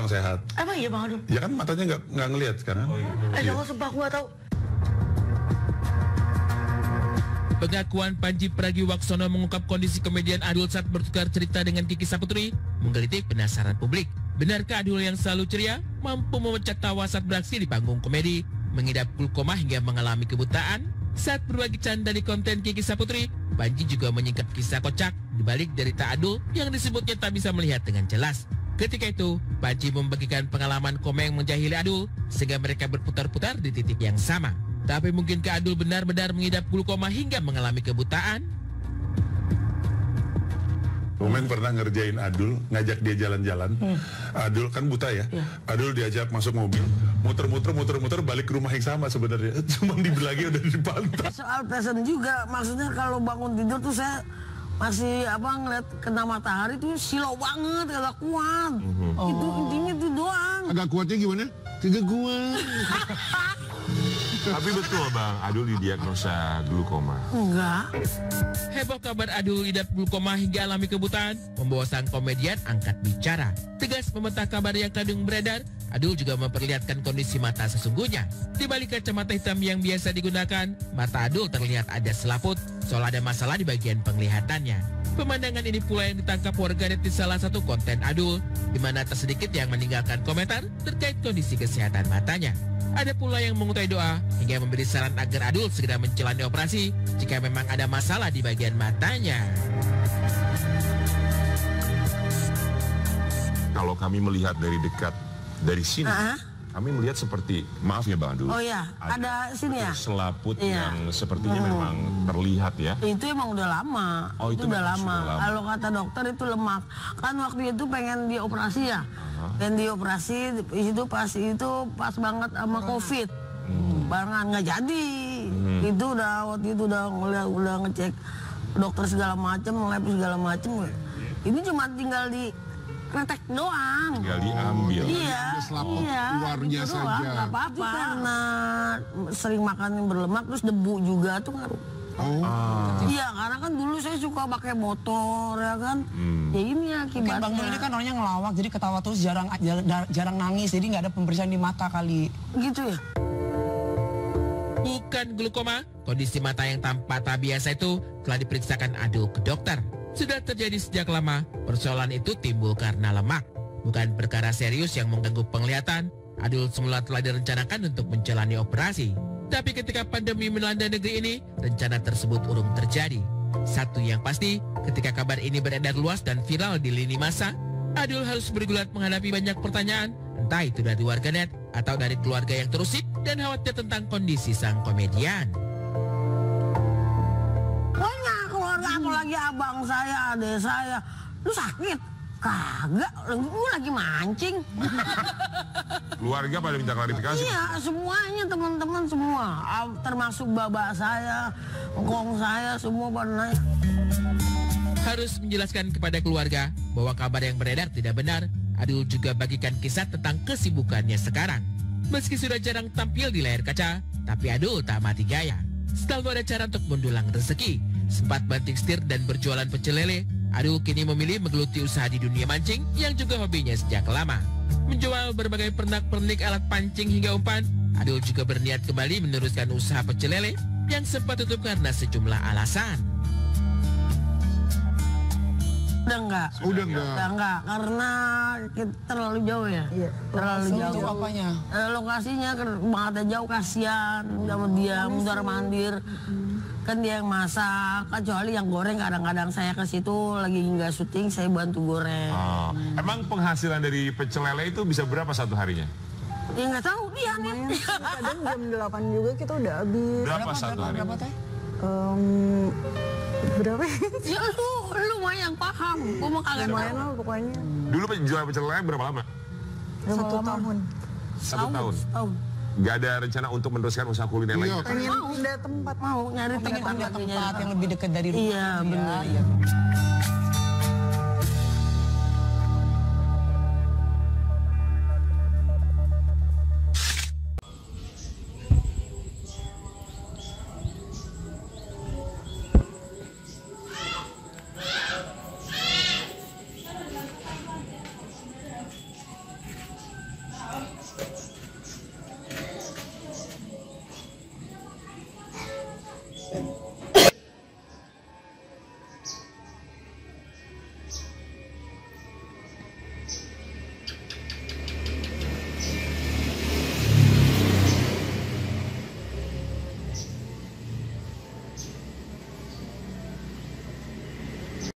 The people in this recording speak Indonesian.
orang sehat. Emang iya Bang Adul? Ya kan matanya nggak ngelihat sekarang. Jangan sumpah aku nggak tahu. Pengakuan Panji Pragiwaksono mengungkap kondisi komedian Adul saat bertukar cerita dengan Kiki Saputri menggelitik penasaran publik. Benarkah Adul yang selalu ceria mampu memecah tawa saat beraksi di panggung komedi, mengidap glaukoma hingga mengalami kebutaan? Saat berbagi canda di konten Kiki Saputri, Panji juga menyingkap kisah kocak dibalik derita Adul yang disebutnya tak bisa melihat dengan jelas. Ketika itu, Panji membagikan pengalaman komeng menjahili Adul sehingga mereka berputar-putar di titik yang sama. Tapi mungkinkah Adul benar-benar mengidap glaukoma hingga mengalami kebutaan? Komen pernah ngerjain Adul, ngajak dia jalan-jalan. Adul kan buta ya. Adul diajak masuk mobil, muter-muter balik ke rumah yang sama sebenarnya. Cuma di belakang udah di pantai. Soal passion juga, maksudnya kalau bangun tidur tuh saya masih ngeliat kena matahari tuh silau banget, agak kuat. Itu intinya itu doang. Agak kuatnya gimana? Tidak kuat. Tapi betul Bang, Adul didiagnosa glaukoma. Enggak. Heboh kabar Adul idap glaukoma hingga alami kebutaan membawa sang komedian angkat bicara. Tegas membantah kabar yang kadung beredar, Adul juga memperlihatkan kondisi mata sesungguhnya. Di balik kacamata hitam yang biasa digunakan, mata Adul terlihat ada selaput, soal ada masalah di bagian penglihatannya. Pemandangan ini pula yang ditangkap warganet di salah satu konten Adul, di mana tak sedikit yang meninggalkan komentar terkait kondisi kesehatan matanya. Ada pula yang mengutai doa hingga memberi saran agar Adul segera menjalani operasi jika memang ada masalah di bagian matanya. Kalau kami melihat dari dekat dari sini, kami melihat seperti, maaf ya Bang Adul. Oh ya, ada sini ya? Selaput yang sepertinya memang terlihat ya. Itu emang udah lama. Oh, itu udah memang lama. sudah lama. Kalau kata dokter itu lemak. Kan waktu itu pengen dioperasi ya. Pengen dioperasi itu pas banget sama COVID. Barengan nggak jadi. Itu waktu itu udah ngecek dokter segala macam, lab segala macam. Ini cuma tinggal di kretek doang. Tinggal diambil. Iya. Selaput luarnya gitu saja. doang, nggak apa-apa. Karena sering makan yang berlemak terus debu juga tuh ngaruh. Iya, karena kan dulu saya suka pakai motor ya kan. Ya ini akibatnya. Mungkin Bang Dul ini kan orangnya ngelawak, jadi ketawa terus jarang nangis, jadi nggak ada pemberian di mata kali. Gitu ya. Bukan glaukoma, kondisi mata yang tampak tak biasa itu telah diperiksakan Adul ke dokter. Sudah terjadi sejak lama, persoalan itu timbul karena lemak. Bukan perkara serius yang mengganggu penglihatan, Adul semula telah direncanakan untuk menjalani operasi. Tapi ketika pandemi melanda negeri ini, rencana tersebut urung terjadi. Satu yang pasti, ketika kabar ini beredar luas dan viral di lini masa, Adul harus bergulat menghadapi banyak pertanyaan, entah itu dari warganet atau dari keluarga yang terusik dan khawatir tentang kondisi sang komedian. Banyak keluarga, apalagi abang saya, adik saya. Lu sakit? Kagak, lu lagi mancing. Keluarga pada minta klarifikasi. Iya, semuanya teman-teman semua. Termasuk babak saya, engkong saya, semua pada nanya. Harus menjelaskan kepada keluarga bahwa kabar yang beredar tidak benar. Adul juga bagikan kisah tentang kesibukannya sekarang. Meski sudah jarang tampil di layar kaca, tapi Adul tak mati gaya. Selalu ada cara untuk mendulang rezeki. Sempat banting setir dan berjualan pecel lele, Adul kini memilih menggeluti usaha di dunia mancing yang juga hobinya sejak lama. Menjual berbagai pernak-pernik alat pancing hingga umpan, Adul juga berniat kembali meneruskan usaha pecel lele yang sempat tutup karena sejumlah alasan. Udah enggak, karena terlalu jauh ya. Terlalu jauh. Untuk apanya? Lokasinya banget jauh, kasihan sama dia, mundar mandir. Kan dia yang masak, kecuali yang goreng kadang-kadang saya ke situ lagi nggak syuting, saya bantu goreng. Emang penghasilan dari pecel lele itu bisa berapa satu harinya? Ya nggak tahu dia nih. Kadang jam 8 juga kita udah habis. Berapa satu hari? Berapa teh? Berapa? Ya lu lumayan paham, gua mau kagak Lumayan lah pokoknya. Dulu jual pecel lele berapa lama? 1 tahun. Satu tahun. Tahun. Gak ada rencana untuk meneruskan usaha kuliner lagi? Pengen pindah tempat. Mau nyari Pengen tempat punya lagi, tempat yang lebih dekat dari rumah. Iya, gitu ya. benar. Iya.